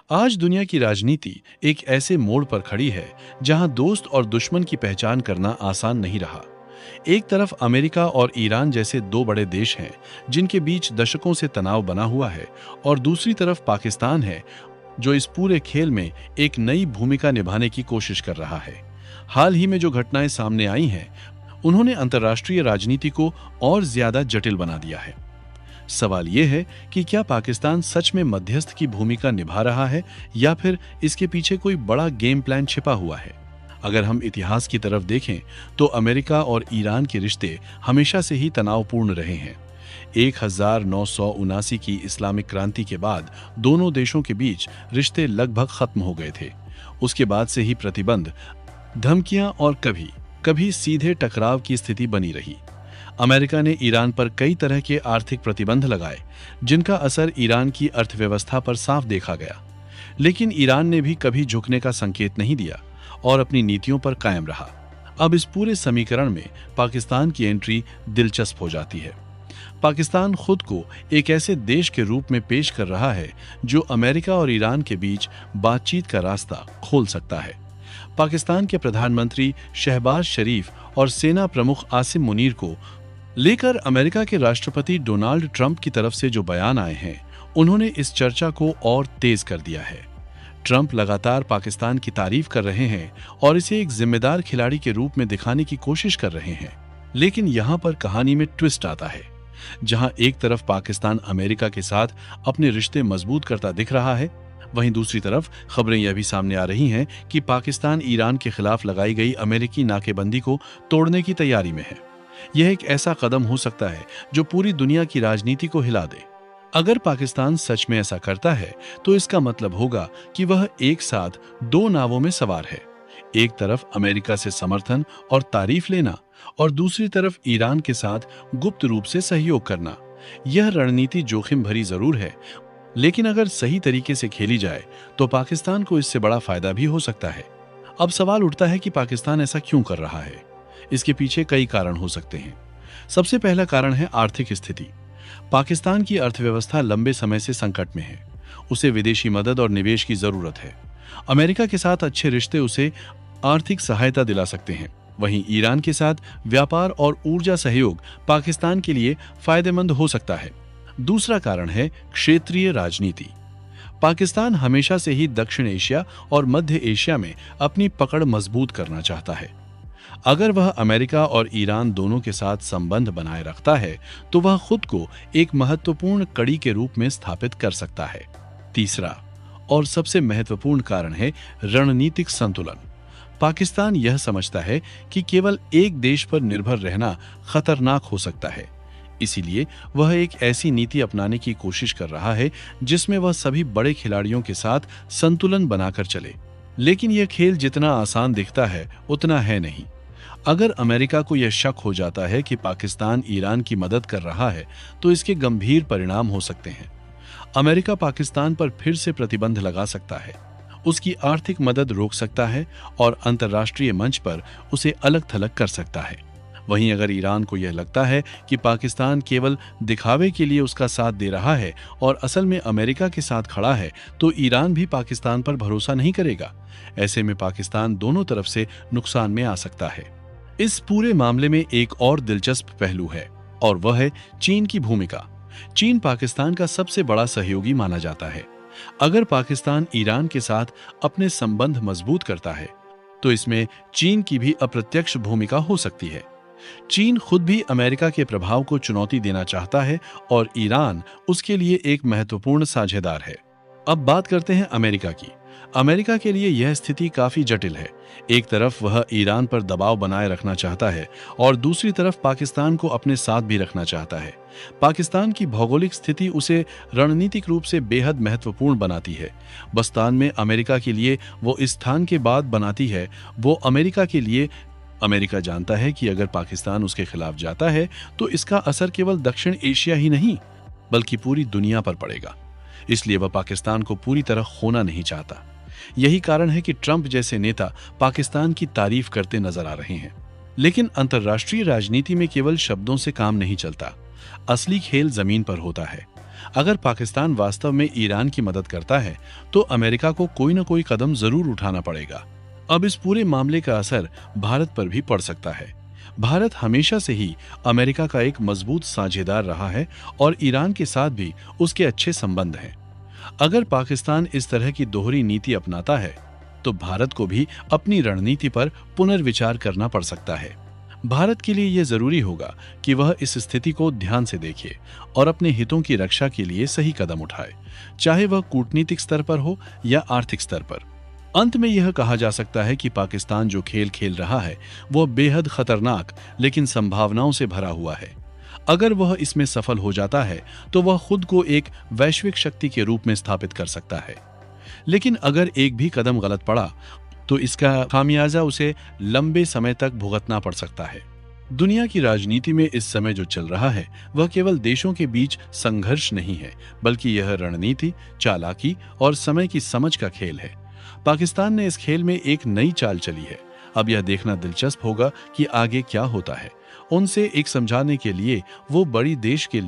आज दुनिया की राजनीति एक ऐसे मोड़ पर खड़ी है जहां दोस्त और दुश्मन की पहचान करना आसान नहीं रहा। एक तरफ अमेरिका और ईरान जैसे दो बड़े देश हैं जिनके बीच दशकों से तनाव बना हुआ है, और दूसरी तरफ पाकिस्तान है जो इस पूरे खेल में एक नई भूमिका निभाने की कोशिश कर रहा है। हाल ही में जो घटनाएं सामने आई हैं, उन्होंने अंतर्राष्ट्रीय राजनीति को और ज्यादा जटिल बना दिया है। सवाल यह है कि क्या पाकिस्तान सच में मध्यस्थ की भूमिका निभा रहा है या फिर इसके पीछे कोई बड़ा गेम प्लान छिपा हुआ है। अगर हम इतिहास की तरफ देखें तो अमेरिका और ईरान के रिश्ते हमेशा से ही तनावपूर्ण रहे हैं। 1979 की इस्लामिक क्रांति के बाद दोनों देशों के बीच रिश्ते लगभग खत्म हो गए थे। उसके बाद से ही प्रतिबंध, धमकियां और कभी कभी सीधे टकराव की स्थिति बनी रही। अमेरिका ने ईरान पर कई तरह के आर्थिक प्रतिबंध लगाए जिनका असर ईरान की अर्थव्यवस्था पर साफ देखा गया, लेकिन ईरान ने भी कभी झुकने का संकेत नहीं दिया और अपनी नीतियों पर कायम रहा। अब इस पूरे समीकरण में पाकिस्तान की एंट्री दिलचस्प हो जाती है। पाकिस्तान खुद को एक ऐसे देश के रूप में पेश कर रहा है जो अमेरिका और ईरान के बीच बातचीत का रास्ता खोल सकता है। पाकिस्तान के प्रधानमंत्री शहबाज शरीफ और सेना प्रमुख आसिम मुनीर को लेकर अमेरिका के राष्ट्रपति डोनाल्ड ट्रंप की तरफ से जो बयान आए हैं, उन्होंने इस चर्चा को और तेज कर दिया है। ट्रंप लगातार पाकिस्तान की तारीफ कर रहे हैं और इसे एक जिम्मेदार खिलाड़ी के रूप में दिखाने की कोशिश कर रहे हैं, लेकिन यहां पर कहानी में ट्विस्ट आता है। जहां एक तरफ पाकिस्तान अमेरिका के साथ अपने रिश्ते मजबूत करता दिख रहा है, वहीं दूसरी तरफ खबरें यह भी सामने आ रही हैं कि पाकिस्तान ईरान के खिलाफ लगाई गई अमेरिकी नाकेबंदी को तोड़ने की तैयारी में है। यह एक ऐसा कदम हो सकता है जो पूरी दुनिया की राजनीति को हिला दे। अगर पाकिस्तान सच में ऐसा करता है तो इसका मतलब होगा कि वह एक साथ दो नावों में सवार है। एक तरफ अमेरिका से समर्थन और तारीफ लेना और दूसरी तरफ ईरान के साथ गुप्त रूप से सहयोग करना। यह रणनीति जोखिम भरी जरूर है, लेकिन अगर सही तरीके से खेली जाए तो पाकिस्तान को इससे बड़ा फायदा भी हो सकता है। अब सवाल उठता है कि पाकिस्तान ऐसा क्यों कर रहा है। इसके पीछे कई कारण हो सकते हैं। सबसे पहला कारण है आर्थिक स्थिति। पाकिस्तान की अर्थव्यवस्था लंबे समय से संकट में है। उसे विदेशी मदद और निवेश की जरूरत है। अमेरिका के साथ अच्छे रिश्ते उसे आर्थिक सहायता दिला सकते हैं। वहीं ईरान के साथ व्यापार और ऊर्जा सहयोग पाकिस्तान के लिए फायदेमंद हो सकता है। दूसरा कारण है क्षेत्रीय राजनीति। पाकिस्तान हमेशा से ही दक्षिण एशिया और मध्य एशिया में अपनी पकड़ मजबूत करना चाहता है। अगर वह अमेरिका और ईरान दोनों के साथ संबंध बनाए रखता है तो वह खुद को एक महत्वपूर्ण कड़ी के रूप में स्थापित कर सकता है। तीसरा और सबसे महत्वपूर्ण कारण है रणनीतिक संतुलन। पाकिस्तान यह समझता है कि केवल एक देश पर निर्भर रहना खतरनाक हो सकता है, इसीलिए वह एक ऐसी नीति अपनाने की कोशिश कर रहा है जिसमें वह सभी बड़े खिलाड़ियों के साथ संतुलन बनाकर चले। लेकिन यह खेल जितना आसान दिखता है उतना है नहीं। अगर अमेरिका को यह शक हो जाता है कि पाकिस्तान ईरान की मदद कर रहा है तो इसके गंभीर परिणाम हो सकते हैं। अमेरिका पाकिस्तान पर फिर से प्रतिबंध लगा सकता है, उसकी आर्थिक मदद रोक सकता है और अंतर्राष्ट्रीय मंच पर उसे अलग थलग कर सकता है। वहीं अगर ईरान को यह लगता है कि पाकिस्तान केवल दिखावे के लिए उसका साथ दे रहा है और असल में अमेरिका के साथ खड़ा है, तो ईरान भी पाकिस्तान पर भरोसा नहीं करेगा। ऐसे में पाकिस्तान दोनों तरफ से नुकसान में आ सकता है। इस पूरे मामले में एक और दिलचस्प पहलू है और वह है चीन की भूमिका। चीन पाकिस्तान का सबसे बड़ा सहयोगी माना जाता है। अगर पाकिस्तान ईरान के साथ अपने संबंध मजबूत करता है तो इसमें चीन की भी अप्रत्यक्ष भूमिका हो सकती है। चीन खुद भी अमेरिका के प्रभाव को चुनौती देना चाहता है और ईरान उसके लिए एक महत्वपूर्ण साझेदार है। अब बात करते हैं अमेरिका की। अमेरिका के लिए यह स्थिति काफी जटिल है। एक तरफ वह ईरान पर दबाव बनाए रखना चाहता है और दूसरी तरफ पाकिस्तान को अपने साथ भी रखना चाहता है। पाकिस्तान की भौगोलिक स्थिति उसे रणनीतिक रूप से बेहद महत्वपूर्ण बनाती है। बस्तान में अमेरिका के लिए वो इस स्थान के बाद बनाती है वो अमेरिका के लिए। अमेरिका जानता है कि अगर पाकिस्तान उसके खिलाफ जाता है तो इसका असर केवल दक्षिण एशिया ही नहीं बल्कि पूरी दुनिया पर पड़ेगा। इसलिए वह पाकिस्तान को पूरी तरह खोना नहीं चाहता। यही कारण है कि ट्रंप जैसे नेता पाकिस्तान की तारीफ करते नजर आ रहे हैं। लेकिन अंतर्राष्ट्रीय राजनीति में केवल शब्दों से काम नहीं चलता। असली खेल जमीन पर होता है। अगर पाकिस्तान वास्तव में ईरान की मदद करता है तो अमेरिका को कोई न कोई कदम जरूर उठाना पड़ेगा। अब इस पूरे मामले का असर भारत पर भी पड़ सकता है। भारत हमेशा से ही अमेरिका का एक मजबूत साझेदार रहा है और ईरान के साथ भी उसके अच्छे संबंध हैं। अगर पाकिस्तान इस तरह की दोहरी नीति अपनाता है तो भारत को भी अपनी रणनीति पर पुनर्विचार करना पड़ सकता है। भारत के लिए यह जरूरी होगा कि वह इस स्थिति को ध्यान से देखे और अपने हितों की रक्षा के लिए सही कदम उठाए, चाहे वह कूटनीतिक स्तर पर हो या आर्थिक स्तर पर। अंत में यह कहा जा सकता है कि पाकिस्तान जो खेल खेल रहा है वह बेहद खतरनाक लेकिन संभावनाओं से भरा हुआ है। अगर वह इसमें सफल हो जाता है तो वह खुद को एक वैश्विक शक्ति के रूप में स्थापित कर सकता है। लेकिन अगर एक भी कदम गलत पड़ा तो इसका खामियाजा उसे लंबे समय तक भुगतना पड़ सकता है। दुनिया की राजनीति में इस समय जो चल रहा है वह केवल देशों के बीच संघर्ष नहीं है, बल्कि यह रणनीति, चालाकी और समय की समझ का खेल है। पाकिस्तान ने इस खेल में एक नई चाल चली है। अब यह देखना दिलचस्प होगा कि आगे क्या होता है। उनसे एक समझाने के लिए वो बड़ी देश के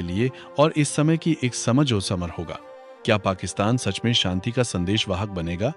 लिए और इस समय की एक समझ और समर होगा। क्या पाकिस्तान सच में शांति का संदेश वाहक बनेगा